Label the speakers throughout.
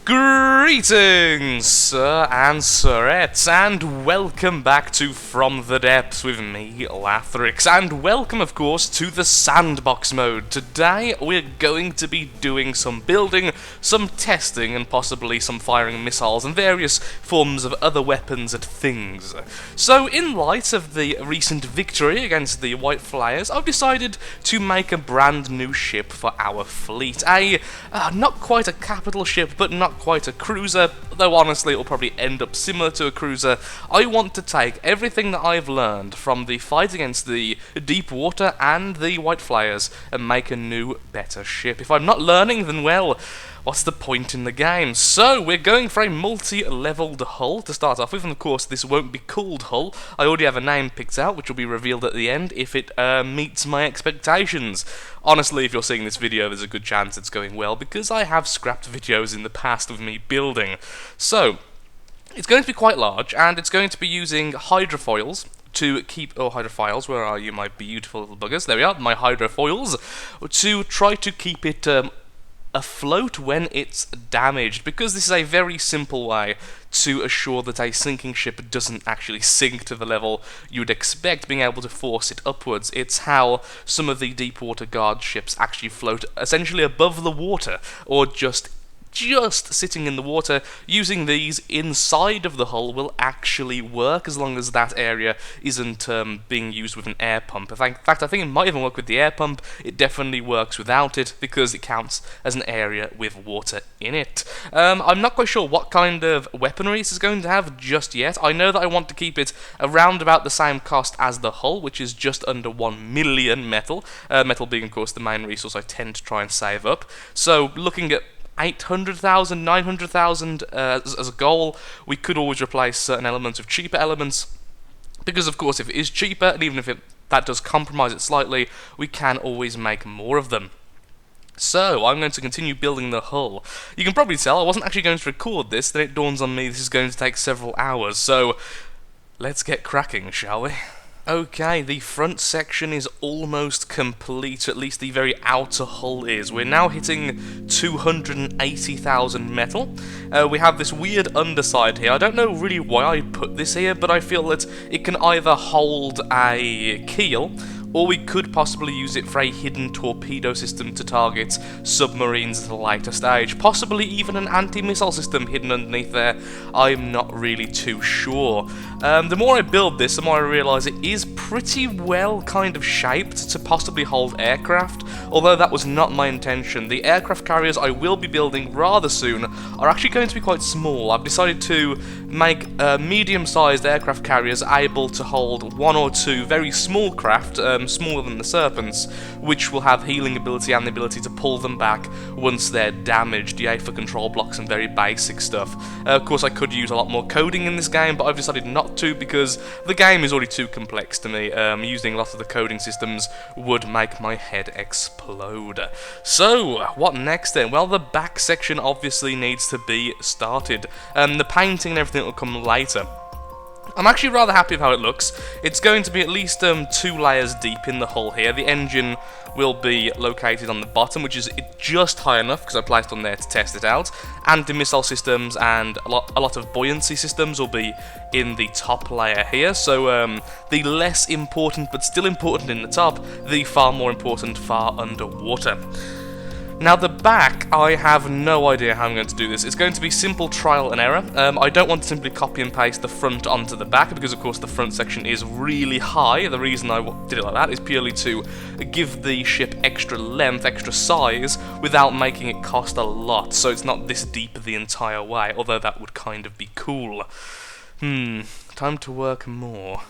Speaker 1: Greetings, sir and sirettes, and welcome back to From the Depths with me, Lathrix, and welcome, of course, to the Sandbox mode. Today, we're going to be doing some building, some testing, and possibly some firing missiles and various forms of other weapons at things. So, in light of the recent victory against the White Flyers, I've decided to make a brand new ship for our fleet. Not quite a capital ship, but not quite a cruiser, though honestly it'll probably end up similar to a cruiser. I want to take everything that I've learned from the fight against the Deep Water and the White Flyers and make a new, better ship. If I'm not learning, then well, what's the point in the game? So, we're going for a multi-leveled hull to start off with, and of course this won't be called hull. I already have a name picked out, which will be revealed at the end if it meets my expectations. Honestly, if you're seeing this video, there's a good chance it's going well, because I have scrapped videos in the past of me building. So, it's going to be quite large, and it's going to be using hydrofoils to keep, hydrophiles, where are you, my beautiful little buggers? There we are, my hydrofoils, to try to keep it afloat when it's damaged, because this is a very simple way to assure that a sinking ship doesn't actually sink to the level you'd expect, being able to force it upwards. It's how some of the deep water guard ships actually float essentially above the water, or just sitting in the water. Using these inside of the hull will actually work as long as that area isn't being used with an air pump. In fact, I think it might even work with the air pump. It definitely works without it because it counts as an area with water in it. I'm not quite sure what kind of weaponry this is going to have just yet. I know that I want to keep it around about the same cost as the hull, which is just under 1 million metal. Metal being, of course, the main resource I tend to try and save up. So, looking at 800,000, 900,000 as a goal. We could always replace certain elements with cheaper elements, because of course if it is cheaper, and even if that does compromise it slightly, we can always make more of them. So, I'm going to continue building the hull. You can probably tell I wasn't actually going to record this, then it dawns on me this is going to take several hours, so let's get cracking, shall we? Okay, the front section is almost complete, at least the very outer hull is. We're now hitting 280,000 metal. We have this weird underside here. I don't know really why I put this here, but I feel that it can either hold a keel, or we could possibly use it for a hidden torpedo system to target submarines at a later stage. Possibly even an anti-missile system hidden underneath there. I'm not really too sure. The more I build this, the more I realise it is pretty well kind of shaped to possibly hold aircraft, although that was not my intention. The aircraft carriers I will be building rather soon are actually going to be quite small. I've decided to make medium-sized aircraft carriers able to hold one or two very small craft, smaller than the Serpents, which will have healing ability and the ability to pull them back once they're damaged, yay for control blocks and very basic stuff. Of course I could use a lot more coding in this game, but I've decided not to because the game is already too complex to me. Using lots of the coding systems would make my head explode. So, what next then? Well, the back section obviously needs to be started. The painting and everything will come later. I'm actually rather happy with how it looks. It's going to be at least 2 layers deep in the hull here. The engine will be located on the bottom, which is just high enough because I placed on there to test it out. Anti-missile systems and a lot of buoyancy systems will be in the top layer here. So the less important but still important in the top, the far more important far underwater. Now the back, I have no idea how I'm going to do this. It's going to be simple trial and error. I don't want to simply copy and paste the front onto the back, because of course the front section is really high. The reason I did it like that is purely to give the ship extra length, extra size, without making it cost a lot, so it's not this deep the entire way, although that would kind of be cool. Time to work more.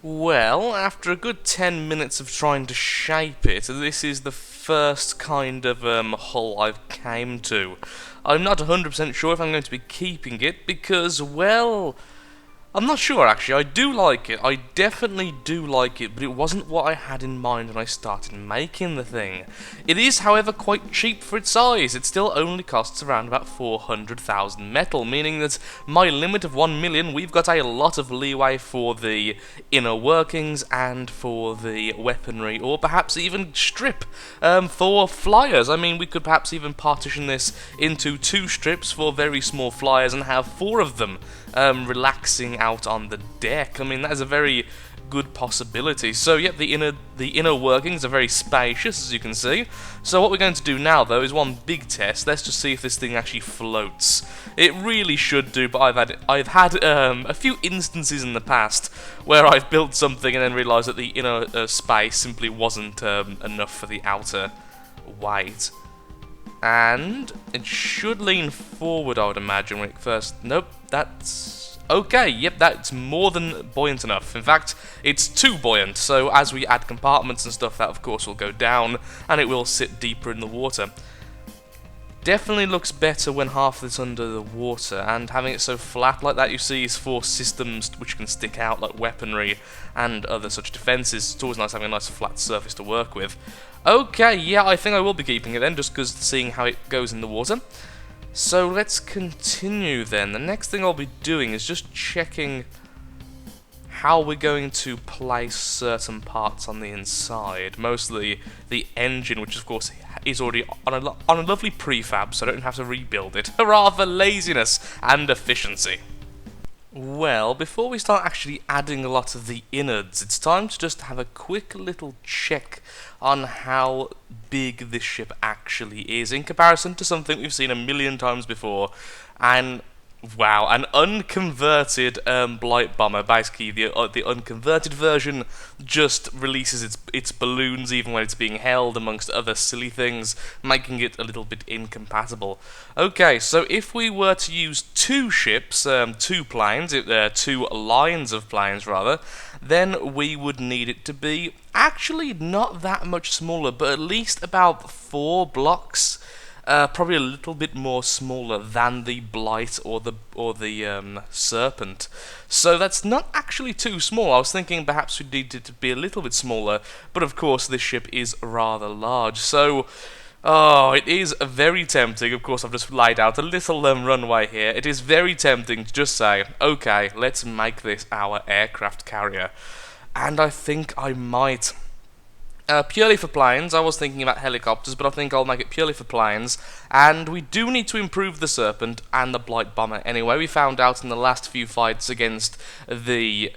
Speaker 1: Well, after a good 10 minutes of trying to shape it, this is the first kind of hull I've came to. I'm not 100% sure if I'm going to be keeping it because, well, I'm not sure actually, I do like it, I definitely do like it, but it wasn't what I had in mind when I started making the thing. It is, however, quite cheap for its size. It still only costs around about 400,000 metal, meaning that my limit of 1 million, we've got a lot of leeway for the inner workings and for the weaponry, or perhaps even strip for flyers. I mean, we could perhaps even partition this into 2 strips for very small flyers and have 4 of them relaxing out on the deck. I mean, that is a very good possibility. So, yep, the inner workings are very spacious, as you can see. So what we're going to do now, though, is one big test. Let's just see if this thing actually floats. It really should do, but I've had a few instances in the past where I've built something and then realised that the inner space simply wasn't enough for the outer weight. And it should lean forward, I would imagine, when it first... Nope, that's... Okay, yep, that's more than buoyant enough. In fact, it's too buoyant, so as we add compartments and stuff, that of course will go down, and it will sit deeper in the water. Definitely looks better when half of it's under the water, and having it so flat like that, you see, is for systems which can stick out, like weaponry and other such defences. It's always nice having a nice flat surface to work with. Okay, yeah, I think I will be keeping it then, just because seeing how it goes in the water. So let's continue then. The next thing I'll be doing is just checking how we're going to place certain parts on the inside. Mostly the engine, which of course is already on a lovely prefab, so I don't have to rebuild it. Hurrah for laziness and efficiency! Well, before we start actually adding a lot of the innards, it's time to just have a quick little check on how big this ship actually is in comparison to something we've seen a million times before. And wow, an unconverted Blight Bomber. Basically, the unconverted version just releases its balloons even when it's being held, amongst other silly things, making it a little bit incompatible. Okay, so if we were to use 2 ships, 2 planes, 2 lines of planes rather, then we would need it to be actually not that much smaller, but at least about 4 blocks. Probably a little bit more smaller than the Blight or the Serpent. So that's not actually too small. I was thinking perhaps we needed it to be a little bit smaller, but of course this ship is rather large. So, oh, it is very tempting. Of course, I've just laid out a little runway here. It is very tempting to just say, okay, let's make this our aircraft carrier. And I think I might. Purely for planes. I was thinking about helicopters, but I think I'll make it purely for planes. And we do need to improve the Serpent and the Blight Bomber anyway. We found out in the last few fights against the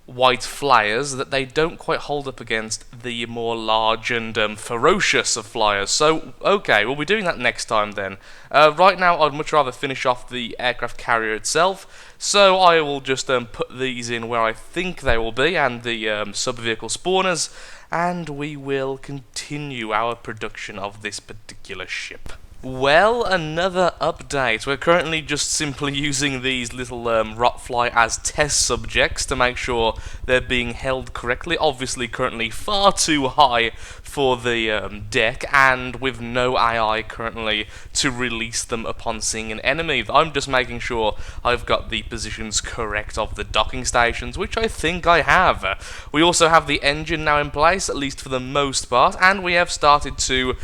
Speaker 1: White Flyers that they don't quite hold up against the more large and ferocious of flyers. So, okay, we'll be doing that next time then. Right now, I'd much rather finish off the aircraft carrier itself, so I will just put these in where I think they will be, and the sub-vehicle spawners, and we will continue our production of this particular ship. Well, another update. We're currently just simply using these little Rotfly as test subjects to make sure they're being held correctly. Obviously, currently far too high for the deck, and with no AI currently to release them upon seeing an enemy. I'm just making sure I've got the positions correct of the docking stations, which I think I have. We also have the engine now in place, at least for the most part, and we have started to,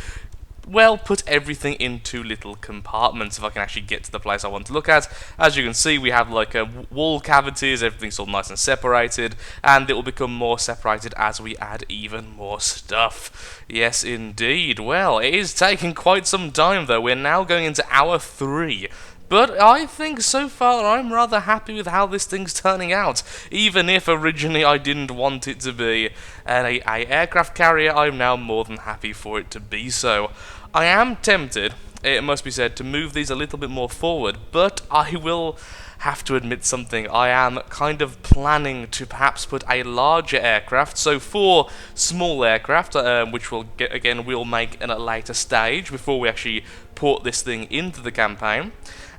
Speaker 1: well, put everything into little compartments, if I can actually get to the place I want to look at. As you can see, we have like wall cavities, everything's all nice and separated, and it will become more separated as we add even more stuff. Yes, indeed. Well, it is taking quite some time, though. We're now going into hour 3. But I think so far I'm rather happy with how this thing's turning out. Even if originally I didn't want it to be an aircraft carrier, I'm now more than happy for it to be so. I am tempted, it must be said, to move these a little bit more forward, but I will have to admit something. I am kind of planning to perhaps put a larger aircraft, so 4 small aircraft, which we'll make in a later stage before we actually port this thing into the campaign.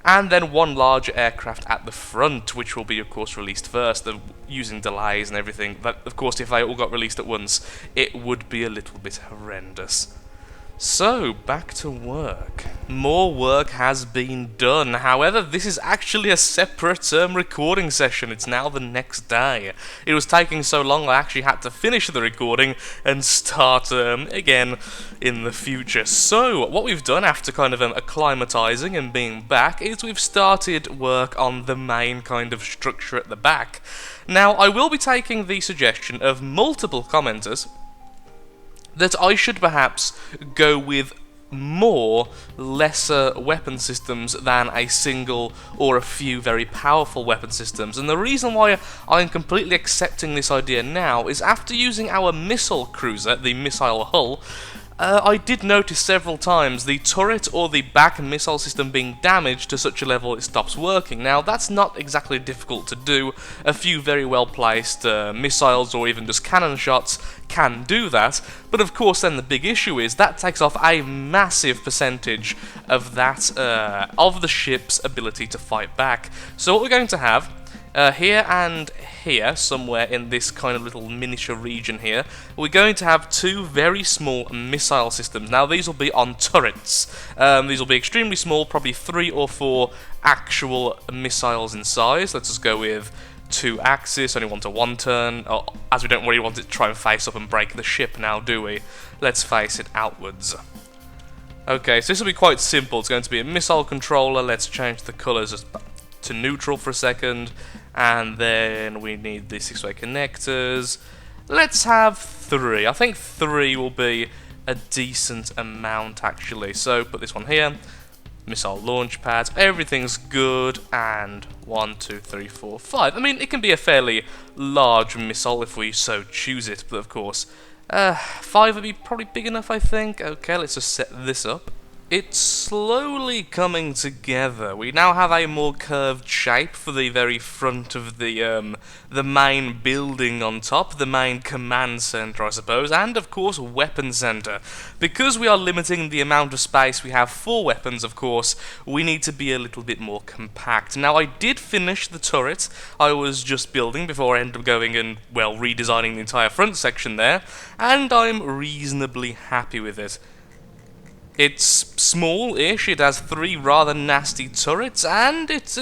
Speaker 1: And then 1 large aircraft at the front, which will be, of course, released first, using delays and everything. But, of course, if they all got released at once, it would be a little bit horrendous. So, back to work. More work has been done. However, this is actually a separate recording session. It's now the next day. It was taking so long I actually had to finish the recording and start again in the future. So, what we've done after kind of acclimatizing and being back is we've started work on the main kind of structure at the back. Now, I will be taking the suggestion of multiple commenters that I should perhaps go with more lesser weapon systems than a single or a few very powerful weapon systems. And the reason why I'm completely accepting this idea now is after using our missile cruiser, the missile hull, I did notice several times the turret or the back missile system being damaged to such a level it stops working. Now, that's not exactly difficult to do. A few very well placed missiles or even just cannon shots can do that, but of course then the big issue is that takes off a massive percentage of that, of the ship's ability to fight back. So what we're going to have here and here, somewhere in this kind of little miniature region here, we're going to have two very small missile systems. Now these will be on turrets. These will be extremely small, probably 3 or 4 actual missiles in size. Let's just go with 2 axis, only 1 to 1 turn, as we don't really want it to try and face up and break the ship now, do we? Let's face it outwards. Okay, so this will be quite simple. It's going to be a missile controller. Let's change the colours to neutral for a second, and then we need the 6-way connectors. Let's have 3. I think 3 will be a decent amount actually. So put this one here, missile launch pads, everything's good, and 1, 2, 3, 4, 5. I mean, it can be a fairly large missile if we so choose it, but of course 5 would be probably big enough, I think. Okay, let's just set this up. It's slowly coming together. We now have a more curved shape for the very front of the main building on top, the main command center, I suppose, and of course weapon center. Because we are limiting the amount of space we have for weapons, of course, we need to be a little bit more compact. Now, I did finish the turret I was just building before I ended up going and, well, redesigning the entire front section there, and I'm reasonably happy with it. It's small-ish, it has 3 rather nasty turrets, and it's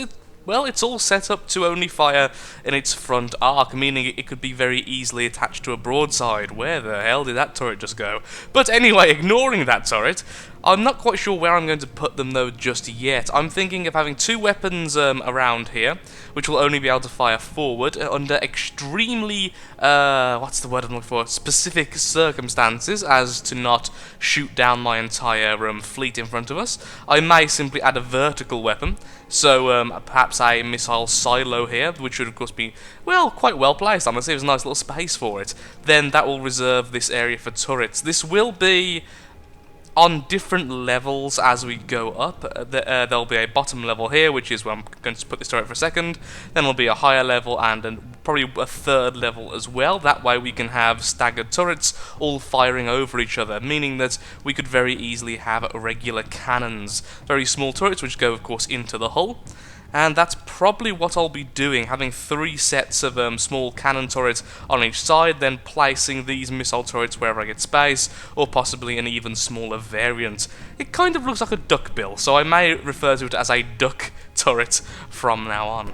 Speaker 1: all set up to only fire in its front arc, meaning it could be very easily attached to a broadside. Where the hell did that turret just go? But anyway, ignoring that turret, I'm not quite sure where I'm going to put them though just yet. I'm thinking of having 2 weapons around here, which will only be able to fire forward under extremely, what's the word I'm looking for, specific circumstances, as to not shoot down my entire fleet in front of us. I may simply add a vertical weapon, so perhaps a missile silo here, which would of course be, well, quite well placed, honestly. There's a nice little space for it. Then that will reserve this area for turrets. This will be on different levels as we go up. There'll be a bottom level here, which is where I'm going to put this turret for a second. Then there'll be a higher level and probably a 3rd level as well. That way we can have staggered turrets all firing over each other, meaning that we could very easily have regular cannons. Very small turrets which go, of course, into the hull. And that's probably what I'll be doing, having 3 sets of small cannon turrets on each side, then placing these missile turrets wherever I get space, or possibly an even smaller variant. It kind of looks like a duckbill, so I may refer to it as a duck turret from now on.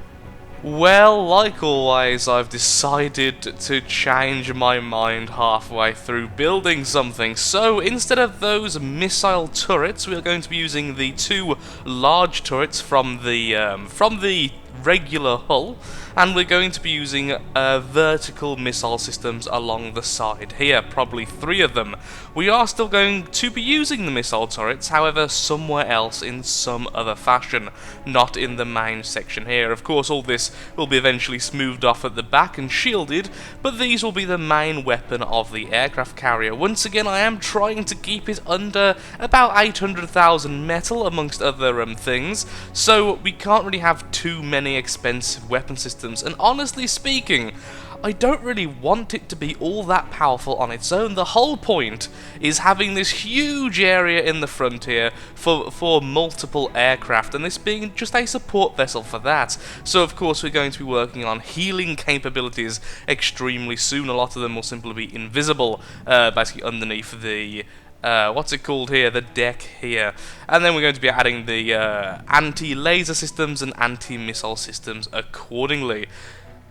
Speaker 1: Well, like always, I've decided to change my mind halfway through building something. So, instead of those missile turrets, we're going to be using the 2 large turrets from the regular hull, and we're going to be using vertical missile systems along the side here, probably 3 of them. We are still going to be using the missile turrets, however, somewhere else in some other fashion, not in the main section here. Of course, all this will be eventually smoothed off at the back and shielded, but these will be the main weapon of the aircraft carrier. Once again, I am trying to keep it under about 800,000 metal, amongst other things, so we can't really have too many expensive weapon systems, and honestly speaking, I don't really want it to be all that powerful on its own. The whole point is having this huge area in the front here for multiple aircraft, and this being just a support vessel for that. So of course we're going to be working on healing capabilities extremely soon. A lot of them will simply be invisible, basically underneath the what's it called here? The deck here. And then we're going to be adding the anti-laser systems and anti-missile systems accordingly.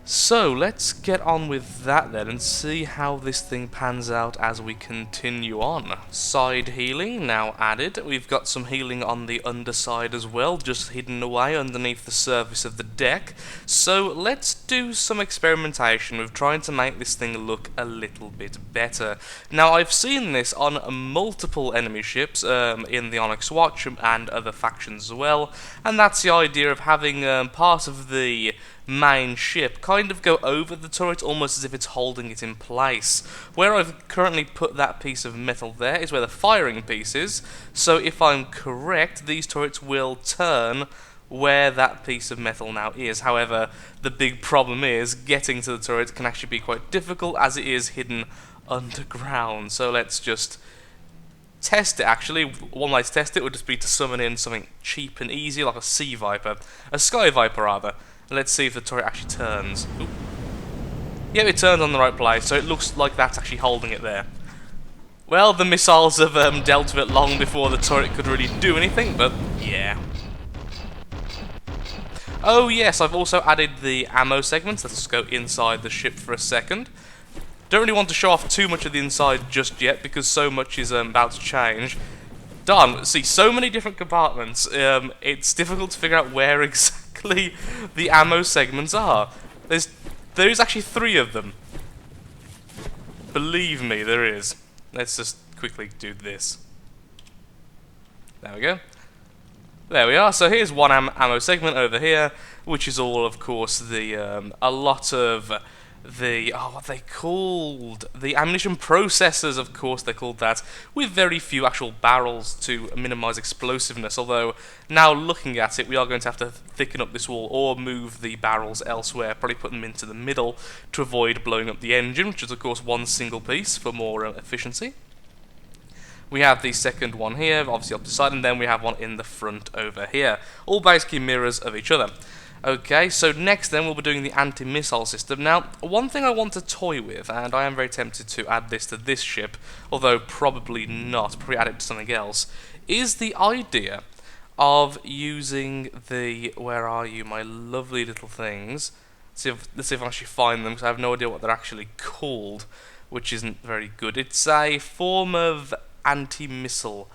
Speaker 1: So, let's get on with that then and see how this thing pans out as we continue on. Side healing now added. We've got some healing on the underside as well, just hidden away underneath the surface of the deck. So, let's do some experimentation with trying to make this thing look a little bit better. Now, I've seen this on multiple enemy ships in the Onyx Watch and other factions as well, and that's the idea of having part of the main ship kind of go over the turret almost as if it's holding it in place. Where I've currently put that piece of metal there is where the firing piece is, so if I'm correct, these turrets will turn where that piece of metal now is. However, the big problem is getting to the turret can actually be quite difficult as it is hidden underground. So let's just test it actually. One way to test it would just be to summon in something cheap and easy like a Sea Viper, a Sky Viper rather. Let's see if the turret actually turns. Ooh. Yeah, it turned on the right place, so it looks like that's actually holding it there. Well, the missiles have dealt with it long before the turret could really do anything, but yeah. Oh yes, I've also added the ammo segments. Let's go inside the ship for a second. Don't really want to show off too much of the inside just yet, because so much is about to change. Darn, see, so many different compartments, it's difficult to figure out where exactly the ammo segments are. There's actually 3 of them. Believe me, there is. Let's just quickly do this. There we go. There we are, so here's one ammo segment over here, which is all, of course, the, a lot of the, what are they called? The ammunition processors, of course they're called that, with very few actual barrels to minimise explosiveness, although now looking at it we are going to have to thicken up this wall or move the barrels elsewhere, probably put them into the middle to avoid blowing up the engine, which is of course one single piece for more efficiency. We have the second one here, obviously up the side, and then we have one in the front over here, all basically mirrors of each other. Okay, so next then we'll be doing the anti-missile system. Now, one thing I want to toy with, and I am very tempted to add this to this ship, although probably not, probably add it to something else, is the idea of using the, where are you, my lovely little things. Let's see if I can actually find them, because I have no idea what they're actually called, which isn't very good. It's a form of anti-missile.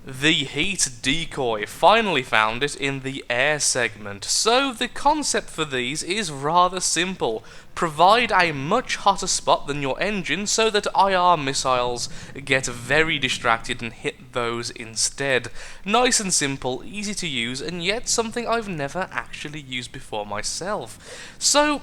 Speaker 1: The heat decoy, finally found it in the air segment. So the concept for these is rather simple. Provide a much hotter spot than your engine so that IR missiles get very distracted and hit those instead. Nice and simple, easy to use, and yet something I've never actually used before myself. So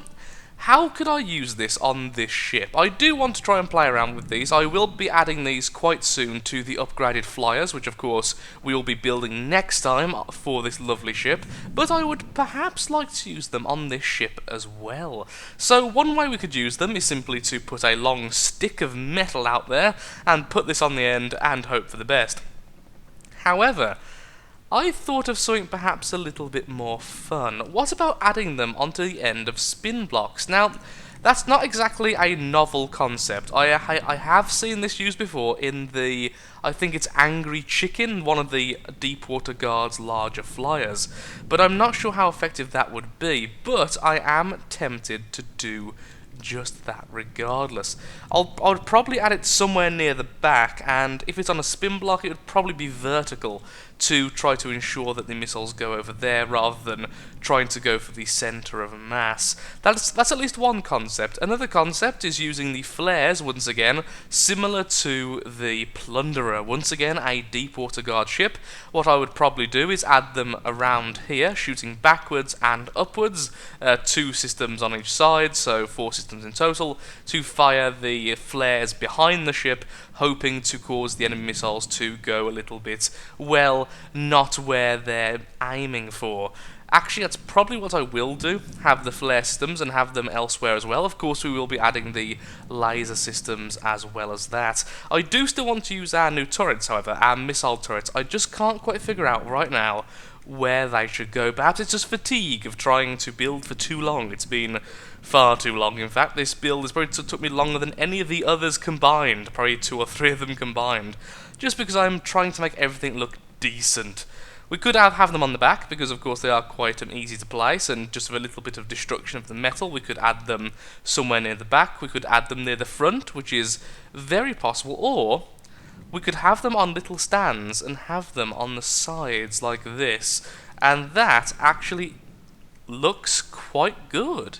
Speaker 1: how could I use this on this ship? I do want to try and play around with these. I will be adding these quite soon to the upgraded flyers, which of course we will be building next time for this lovely ship, but I would perhaps like to use them on this ship as well. So one way we could use them is simply to put a long stick of metal out there and put this on the end and hope for the best. However, I thought of something perhaps a little bit more fun. What about adding them onto the end of spin blocks? Now, that's not exactly a novel concept. I have seen this used before in the, I think it's Angry Chicken, one of the Deepwater Guard's larger flyers. But I'm not sure how effective that would be, but I am tempted to do just that regardless. I'll probably add it somewhere near the back, and if it's on a spin block it would probably be vertical to try to ensure that the missiles go over there rather than trying to go for the centre of mass. That's at least one concept. Another concept is using the flares once again, similar to the Plunderer. Once again, a Deepwater Guard ship. What I would probably do is add them around here, shooting backwards and upwards, 2 systems on each side, so 4 systems in total, to fire the flares behind the ship, hoping to cause the enemy missiles to go a little bit, well, not where they're aiming for. Actually, that's probably what I will do, have the flare systems and have them elsewhere as well. Of course, we will be adding the laser systems as well as that. I do still want to use our new turrets, however, our missile turrets. I just can't quite figure out right now where they should go. Perhaps it's just fatigue of trying to build for too long. It's been far too long. In fact, this build has probably took me longer than any of the others combined, probably 2 or 3 of them combined, just because I'm trying to make everything look decent. We could have them on the back, because of course they are quite easy to place, and just with a little bit of destruction of the metal, we could add them somewhere near the back, we could add them near the front, which is very possible, or we could have them on little stands and have them on the sides like this, and that actually looks quite good.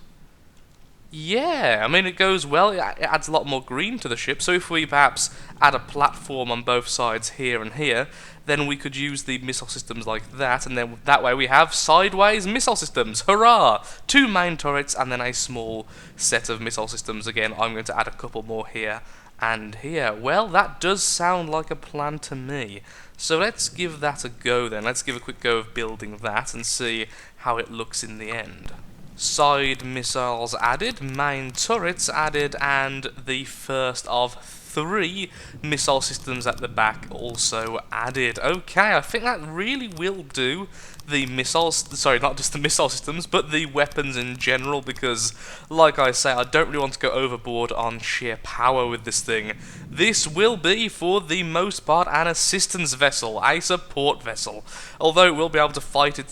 Speaker 1: Yeah, I mean, it goes well, it adds a lot more green to the ship, so if we perhaps add a platform on both sides here and here, then we could use the missile systems like that, and then that way we have sideways missile systems, hurrah! 2 main turrets and then a small set of missile systems. Again, I'm going to add a couple more here and here. Well, that does sound like a plan to me. So let's give that a go then. Let's give a quick go of building that and see how it looks in the end. Side missiles added, main turrets added, and the first of 3 missile systems at the back also added. Okay, I think that really will do the missiles, sorry, not just the missile systems, but the weapons in general, because, like I say, I don't really want to go overboard on sheer power with this thing. This will be, for the most part, an assistance vessel, a support vessel. Although it will be able to fight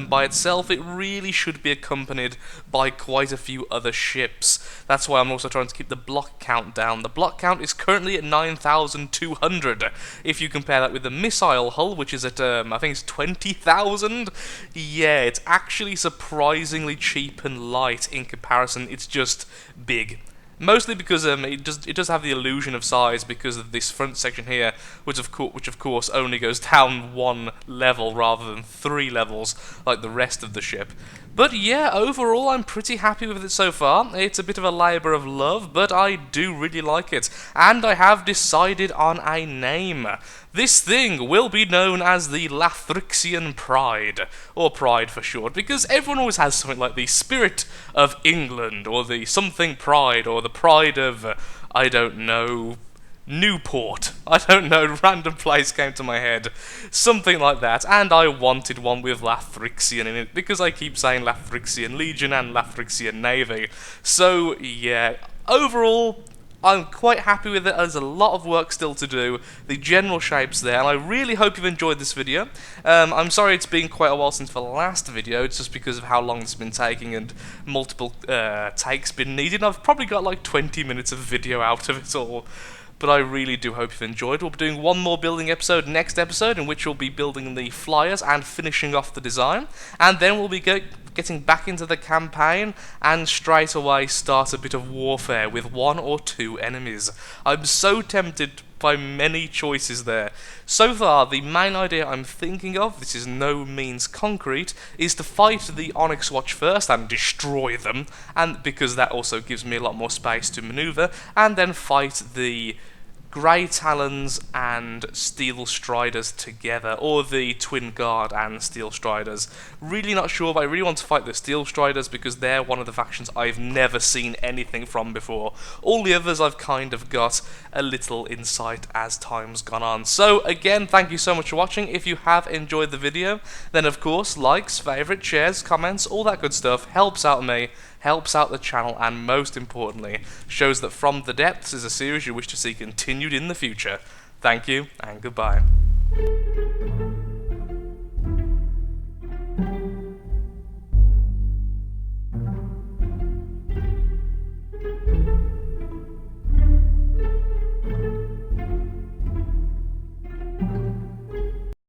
Speaker 1: by itself, it really should be accompanied by quite a few other ships. That's why I'm also trying to keep the block count down. The block count is currently at 9,200. If you compare that with the missile hull, which is at, I think it's 20,000, yeah, it's actually surprisingly cheap and light in comparison. It's just big. Mostly because it does have the illusion of size because of this front section here, which of course only goes down 1 level rather than 3 levels like the rest of the ship. But yeah, overall I'm pretty happy with it so far. It's a bit of a labour of love, but I do really like it. And I have decided on a name. This thing will be known as the Lathrixian Pride, or Pride for short, because everyone always has something like the Spirit of England, or the something Pride, or the Pride of, I don't know, Newport. I don't know, random place came to my head. Something like that, and I wanted one with Lathrixian in it, because I keep saying Lathrixian Legion and Lathrixian Navy. So, yeah, overall, I'm quite happy with it. There's a lot of work still to do. The general shape's there, and I really hope you've enjoyed this video. I'm sorry it's been quite a while since the last video. It's just because of how long it's been taking and multiple takes been needed. I've probably got like 20 minutes of video out of it all. But I really do hope you've enjoyed. We'll be doing one more building episode next episode, in which we'll be building the flyers and finishing off the design. And then we'll be getting back into the campaign and straight away start a bit of warfare with 1 or 2 enemies. I'm so tempted by many choices there. So far, the main idea I'm thinking of, this is no means concrete, is to fight the Onyx Watch first and destroy them, and because that also gives me a lot more space to maneuver, and then fight the Grey Talons and Steel Striders together, or the Twin Guard and Steel Striders. Really not sure, but I really want to fight the Steel Striders because they're one of the factions I've never seen anything from before. All the others I've kind of got a little insight as time's gone on. So again, thank you so much for watching. If you have enjoyed the video, then of course, likes, favourite, shares, comments, all that good stuff helps out me, helps out the channel, and most importantly, shows that From the Depths is a series you wish to see continued in the future. Thank you, and goodbye.